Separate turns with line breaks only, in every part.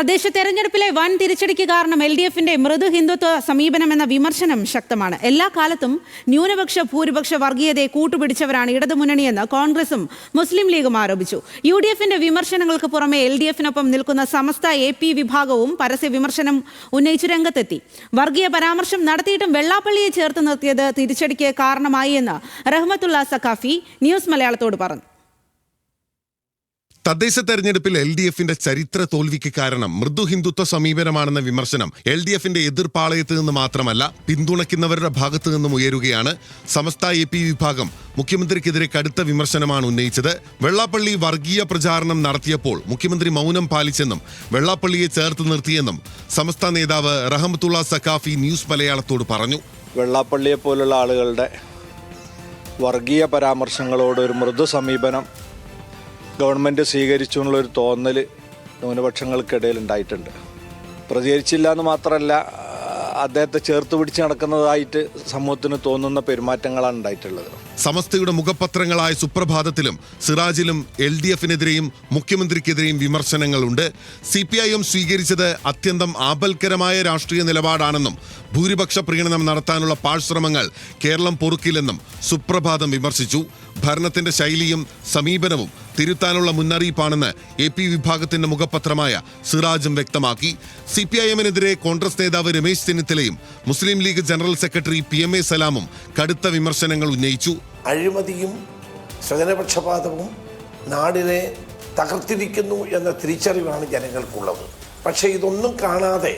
തദ്ദേശ തെരഞ്ഞെടുപ്പിലെ വൻ തിരിച്ചടിക്ക് കാരണം LDFന്റെ മൃദു ഹിന്ദുത്വ സമീപനമെന്ന വിമർശനം ശക്തമാണ്. എല്ലാ കാലത്തും ന്യൂനപക്ഷ ഭൂരിപക്ഷ വർഗീയതയെ കൂട്ടുപിടിച്ചവരാണ് ഇടതുമുന്നണിയെന്ന് കോൺഗ്രസും മുസ്ലിം ലീഗും ആരോപിച്ചു. UDFന്റെ വിമർശനങ്ങൾക്ക് പുറമെ LDFനൊപ്പം നിൽക്കുന്ന സമസ്ത AP വിഭാഗവും പരസ്യ വിമർശനം ഉന്നയിച്ചു രംഗത്തെത്തി. വർഗീയ പരാമർശം നടത്തിയിട്ടും വെള്ളാപ്പള്ളിയെ ചേർത്ത് നിർത്തിയത് തിരിച്ചടിക്ക് കാരണമായി എന്ന് റഹ്മത്തുള്ള സഖാഫി ന്യൂസ് മലയാളത്തോട് പറഞ്ഞു.
തദ്ദേശ തെരഞ്ഞെടുപ്പിൽ LDFന്റെ ചരിത്ര തോൽവിക്ക് കാരണം മൃദു ഹിന്ദുത്വ സമീപനമാണെന്ന വിമർശനം LDFന്റെ എതിർപ്പാളയത്ത് നിന്ന് മാത്രമല്ല പിന്തുണയ്ക്കുന്നവരുടെ ഭാഗത്തു നിന്നും ഉയരുകയാണ്. സമസ്ത AP വിഭാഗം മുഖ്യമന്ത്രിക്കെതിരെ കടുത്ത വിമർശനമാണ് ഉന്നയിച്ചത്. വെള്ളാപ്പള്ളി വർഗീയ പ്രചാരണം നടത്തിയപ്പോൾ മുഖ്യമന്ത്രി മൗനം പാലിച്ചെന്നും വെള്ളാപ്പള്ളിയെ ചേർത്ത് നിർത്തിയെന്നും സമസ്ത നേതാവ് റഹ്മത്തുള്ള സഖാഫി ന്യൂസ് മലയാളത്തോട് പറഞ്ഞു.
വെള്ളാപ്പള്ളിയെ പോലുള്ള ആളുകളുടെ വർഗീയ പരാമർശങ്ങളോട് ഒരു മൃദു സമീപനം ഗവൺമെൻറ് സ്വീകരിച്ചു എന്നുള്ളൊരു തോന്നൽ ന്യൂനപക്ഷങ്ങൾക്കിടയിൽ ഉണ്ടായിട്ടുണ്ട്. പ്രതികരിച്ചില്ല എന്ന് മാത്രമല്ല, അദ്ദേഹത്തെ ചേർത്ത് പിടിച്ച് നടക്കുന്നതായിട്ട് സമൂഹത്തിന് തോന്നുന്ന പെരുമാറ്റങ്ങളാണ് ഉണ്ടായിട്ടുള്ളത്.
സമസ്തയുടെ മുഖപത്രങ്ങളായ സുപ്രഭാതത്തിലും സിറാജിലും LDFനെതിരെയും മുഖ്യമന്ത്രിക്കെതിരെയും വിമർശനങ്ങളുണ്ട്. CPIM സ്വീകരിച്ചത് അത്യന്തം ആപൽക്കരമായ രാഷ്ട്രീയ നിലപാടാണെന്നും ഭൂരിപക്ഷ പ്രീണനം നടത്താനുള്ള പാഴ്ശ്രമങ്ങൾ കേരളം പൊറുക്കില്ലെന്നും സുപ്രഭാതം വിമർശിച്ചു. ഭരണത്തിന്റെ ശൈലിയും സമീപനവും തിരുത്താനുള്ള മുന്നറിയിപ്പാണെന്ന് AP വിഭാഗത്തിന്റെ മുഖപത്രമായ സിറാജും വ്യക്തമാക്കി. CPIMനെതിരെ കോൺഗ്രസ് നേതാവ് രമേശ് ചെന്നിത്തലയും മുസ്ലിം ലീഗ് ജനറൽ സെക്രട്ടറി PMA സലാമും കടുത്ത വിമർശനങ്ങൾ ഉന്നയിച്ചു.
അഴിമതിയും സ്വജനപക്ഷപാതവും നാടിനെ തകർത്തിരിക്കുന്നു എന്ന തിരിച്ചറിവാണ് ജനങ്ങൾക്കുള്ളത്. പക്ഷേ ഇതൊന്നും കാണാതെ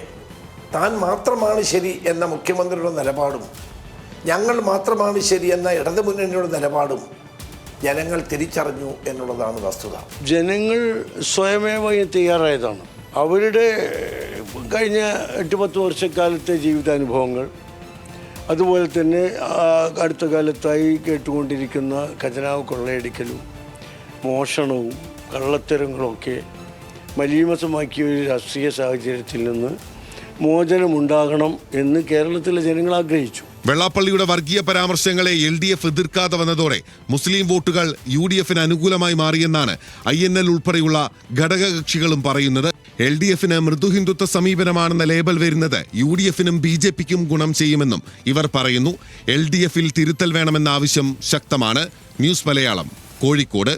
താൻ മാത്രമാണ് ശരി എന്ന മുഖ്യമന്ത്രിയുടെ നിലപാടും ഞങ്ങൾ മാത്രമാണ് ശരി എന്ന ഇടതുമുന്നണിയുടെ നിലപാടും ജനങ്ങൾ തിരിച്ചറിഞ്ഞു എന്നുള്ളതാണ് വസ്തുത.
ജനങ്ങൾ സ്വയമേവ തയ്യാറായതാണ്. അവരുടെ കഴിഞ്ഞ 8-10 വർഷക്കാലത്തെ ജീവിതാനുഭവങ്ങൾ, അതുപോലെ തന്നെ അടുത്ത കാലത്തായി കേട്ടുകൊണ്ടിരിക്കുന്ന ഖജനാവ് കൊള്ളയടിക്കലും മോഷണവും കള്ളത്തരങ്ങളുമൊക്കെ മലീമസമാക്കിയ ഒരു രാഷ്ട്രീയ സാഹചര്യത്തിൽ നിന്ന് മോചനമുണ്ടാകണം എന്ന് കേരളത്തിലെ ജനങ്ങൾ ആഗ്രഹിച്ചു.
വെള്ളാപ്പള്ളിയുടെ വർഗീയ പരാമർശങ്ങളെ LDF എതിർക്കാതെ വന്നതോടെ മുസ്ലിം വോട്ടുകൾ UDFന് അനുകൂലമായി മാറിയെന്നാണ് INL ഉൾപ്പെടെയുള്ള ഘടകകക്ഷികളും പറയുന്നത്. LDFന് മൃദു ഹിന്ദുത്വ സമീപനമാണെന്ന ലേബൽ വരുന്നത് UDFനും BJPക്കും ഗുണം ചെയ്യുമെന്നും ഇവർ പറയുന്നു. LDFൽ തിരുത്തൽ വേണമെന്ന ആവശ്യം ശക്തമാണ്. ന്യൂസ് മലയാളം, കോഴിക്കോട്.